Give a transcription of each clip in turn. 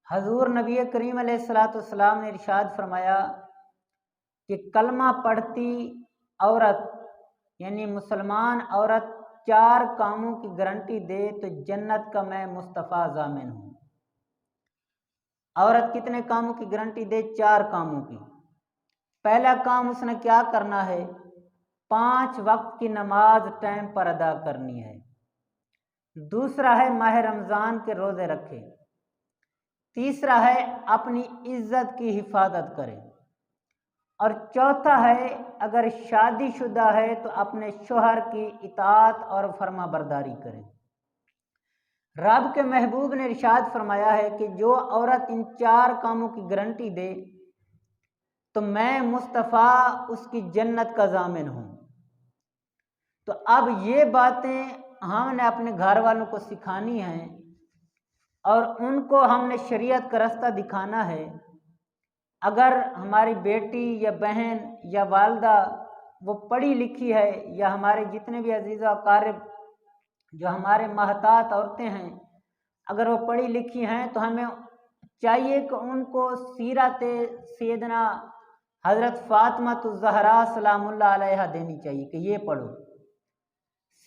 حضور نبی کریم علیہ الصلوۃ والسلام نے ارشاد فرمایا کہ کلمہ پڑھتی عورت یعنی مسلمان عورت 4 کاموں کی گارنٹی دے تو جنت کا میں مصطفیٰ ضامن ہوں۔ عورت کتنے کاموں کی گارنٹی دے؟ 4 کاموں کی۔ پہلا کام اس نے کیا کرنا ہے؟ 5 وقت کی نماز ٹائم پر ادا کرنی ہے۔ دوسرا ہے ماہ رمضان کے روزے رکھے۔ تیسرا ہے اپنی عزت کی حفاظت کرے، اور چوتھا ہے اگر شادی شدہ ہے تو اپنے شوہر کی اطاعت اور فرما برداری کرے۔ رب کے محبوب نے ارشاد فرمایا ہے کہ جو عورت ان 4 کاموں کی گارنٹی دے تو میں مصطفیٰ اس کی جنت کا ضامن ہوں۔ تو اب یہ باتیں ہم نے اپنے گھر والوں کو سکھانی ہیں اور ان کو ہم نے شریعت کا رستہ دکھانا ہے۔ اگر ہماری بیٹی یا بہن یا والدہ وہ پڑھی لکھی ہے، یا ہمارے جتنے بھی عزیز و اقارب جو ہمارے محتاط عورتیں ہیں اگر وہ پڑھی لکھی ہیں تو ہمیں چاہیے کہ ان کو سیرت سیدنا حضرت فاطمہ الزہرا سلام اللہ علیہا دینی چاہیے کہ یہ پڑھو۔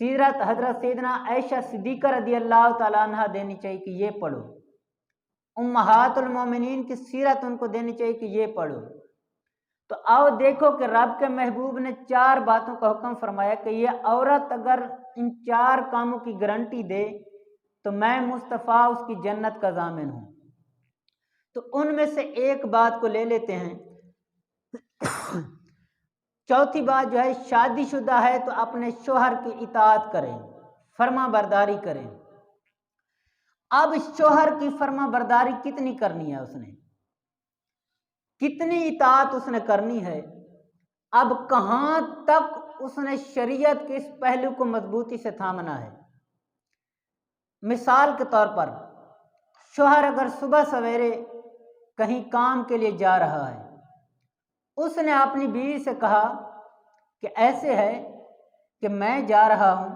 سیرت حضرت سیدنا عائشہ صدیقہ رضی اللہ تعالیٰ عنہ دینی چاہیے کہ یہ پڑھو۔ امہات المومنین کی سیرت ان کو دینی چاہیے کہ یہ پڑھو۔ تو آؤ دیکھو کہ رب کے محبوب نے 4 باتوں کا حکم فرمایا کہ یہ عورت اگر ان 4 کاموں کی گارنٹی دے تو میں مصطفیٰ اس کی جنت کا ضامن ہوں۔ تو ان میں سے ایک بات کو لے لیتے ہیں۔ چوتھی بات جو ہے شادی شدہ ہے تو اپنے شوہر کی اطاعت کریں، فرما برداری کریں۔ اب شوہر کی فرما برداری کتنی کرنی ہے؟ اس نے کتنی اطاعت اس نے کرنی ہے؟ اب کہاں تک اس نے شریعت کے اس پہلو کو مضبوطی سے تھامنا ہے؟ مثال کے طور پر شوہر اگر صبح سویرے کہیں کام کے لیے جا رہا ہے، اس نے اپنی بیوی سے کہا کہ ایسے ہے کہ میں جا رہا ہوں،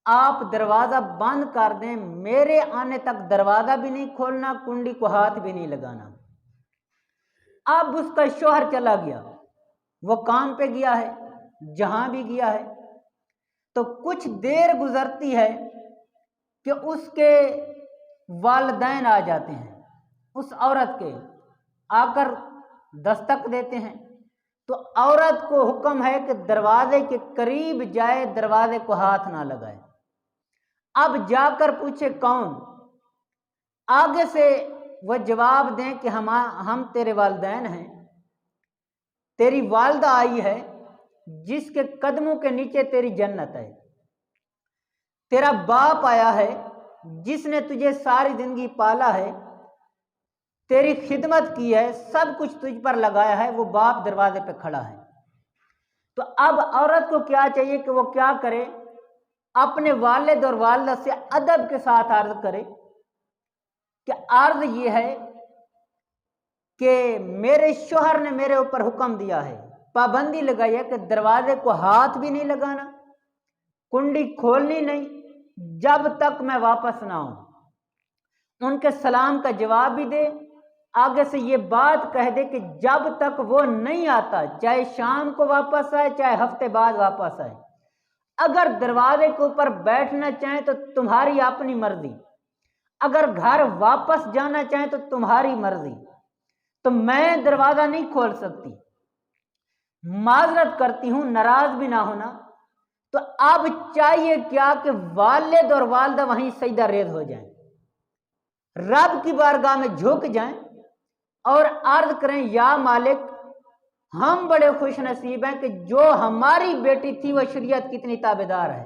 آپ دروازہ بند کر دیں، میرے آنے تک دروازہ بھی نہیں کھولنا، کنڈی کو ہاتھ بھی نہیں لگانا۔ اب اس کا شوہر چلا گیا، وہ کام پہ گیا ہے، جہاں بھی گیا ہے، تو کچھ دیر گزرتی ہے کہ اس کے والدین آ جاتے ہیں، اس عورت کے آ کر دستک دیتے ہیں۔ تو عورت کو حکم ہے کہ دروازے کے قریب جائے، دروازے کو ہاتھ نہ لگائے۔ اب جا کر پوچھے کون؟ آگے سے وہ جواب دیں کہ ہم تیرے والدین ہیں، تیری والدہ آئی ہے جس کے قدموں کے نیچے تیری جنت ہے، تیرا باپ آیا ہے جس نے تجھے ساری زندگی پالا ہے، تیری خدمت کی ہے، سب کچھ تجھ پر لگایا ہے، وہ باپ دروازے پہ کھڑا ہے۔ تو اب عورت کو کیا چاہیے کہ وہ کیا کرے؟ اپنے والد اور والدہ سے ادب کے ساتھ عرض کرے کہ عرض یہ ہے کہ میرے شوہر نے میرے اوپر حکم دیا ہے، پابندی لگائی ہے کہ دروازے کو ہاتھ بھی نہیں لگانا، کنڈی کھولنی نہیں جب تک میں واپس نہ آؤں۔ ان کے سلام کا جواب بھی دے، آگے سے یہ بات کہہ دے کہ جب تک وہ نہیں آتا، چاہے شام کو واپس آئے چاہے ہفتے بعد واپس آئے، اگر دروازے کے اوپر بیٹھنا چاہیں تو تمہاری اپنی مرضی، اگر گھر واپس جانا چاہیں تو تمہاری مرضی، تو میں دروازہ نہیں کھول سکتی، معذرت کرتی ہوں، ناراض بھی نہ ہونا۔ تو اب چاہیے کیا کہ والد اور والدہ وہیں سجدہ ریز ہو جائیں، رب کی بارگاہ میں جھک جائیں اور عرض کریں یا مالک، ہم بڑے خوش نصیب ہیں کہ جو ہماری بیٹی تھی وہ شریعت کی اتنی تابعدار ہے،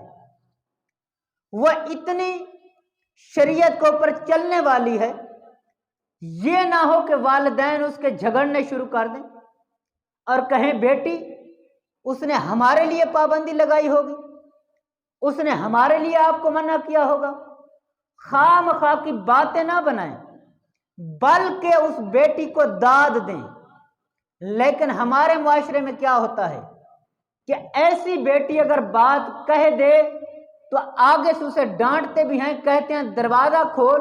وہ اتنی شریعت کے اوپر چلنے والی ہے، یہ نہ ہو کہ والدین اس کے جھگڑنے شروع کر دیں اور کہیں بیٹی اس نے ہمارے لیے پابندی لگائی ہوگی، اس نے ہمارے لیے آپ کو منع کیا ہوگا۔ خواہ مخواہ کی باتیں نہ بنائیں بلکہ اس بیٹی کو داد دیں۔ لیکن ہمارے معاشرے میں کیا ہوتا ہے کہ ایسی بیٹی اگر بات کہہ دے تو آگے سے اسے ڈانٹتے بھی ہیں، کہتے ہیں دروازہ کھول،